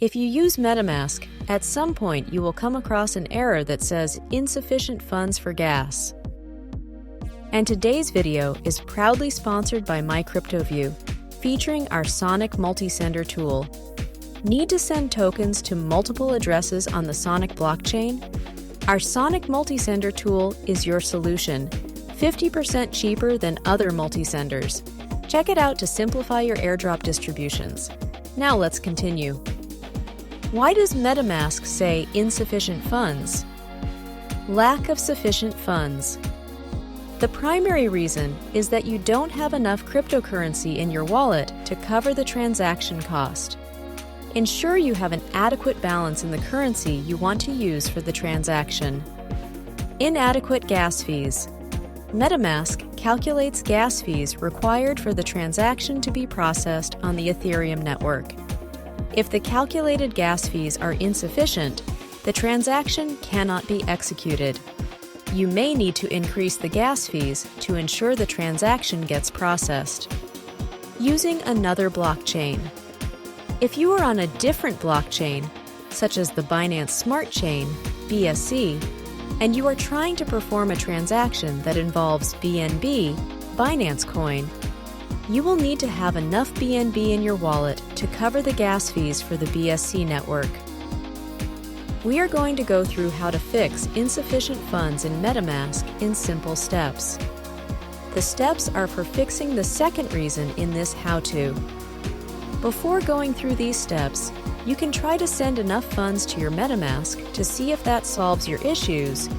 If you use Metamask, at some point you will come across an error that says insufficient funds for gas. And today's video is proudly sponsored by MyCryptoView, featuring our Sonic Multisender tool. Need to send tokens to multiple addresses on the Sonic blockchain? Our Sonic Multisender tool is your solution, 50% cheaper than other multisenders. Check it out to simplify your airdrop distributions. Now let's continue. Why does Metamask say insufficient funds? Lack of sufficient funds. The primary reason is that you don't have enough cryptocurrency in your wallet to cover the transaction cost. Ensure you have an adequate balance in the currency you want to use for the transaction. Inadequate gas fees. Metamask calculates gas fees required for the transaction to be processed on the Ethereum network. If the calculated gas fees are insufficient, the transaction cannot be executed. You may need to increase the gas fees to ensure the transaction gets processed. Using another blockchain. If you are on a different blockchain, such as the Binance Smart Chain, BSC, and you are trying to perform a transaction that involves BNB, Binance Coin, you will need to have enough BNB in your wallet to cover the gas fees for the BSC network. We are going to go through how to fix insufficient funds in Metamask in simple steps. The steps are for fixing the second reason in this how-to. Before going through these steps, you can try to send enough funds to your Metamask to see if that solves your issues,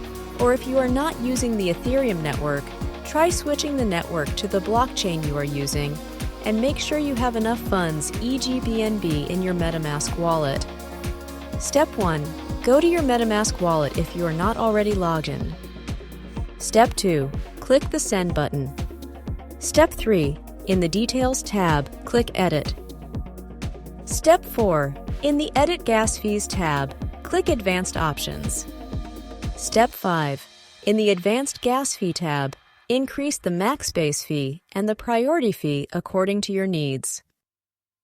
or if you are not using the Ethereum network, try switching the network to the blockchain you are using, and make sure you have enough funds, e.g. BNB, in your Metamask wallet. Step 1. Go to your Metamask wallet if you are not already logged in. Step 2. Click the Send button. Step 3. In the Details tab, click Edit. Step 4. In the Edit Gas Fees tab, click Advanced Options. Step 5. In the Advanced Gas Fee tab, increase the max base fee and the priority fee according to your needs.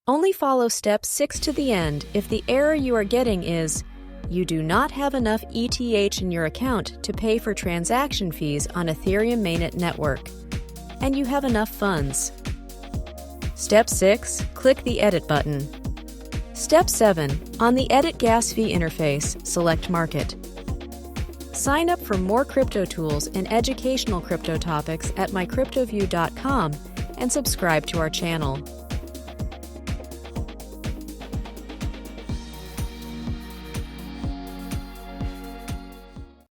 Only follow Step 6 to the end if the error you are getting is you do not have enough ETH in your account to pay for transaction fees on Ethereum mainnet network, and you have enough funds. Step 6. Click the Edit button. Step 7. On the Edit Gas Fee interface, select Market. Sign up for more crypto tools and educational crypto topics at mycryptoview.com and subscribe to our channel.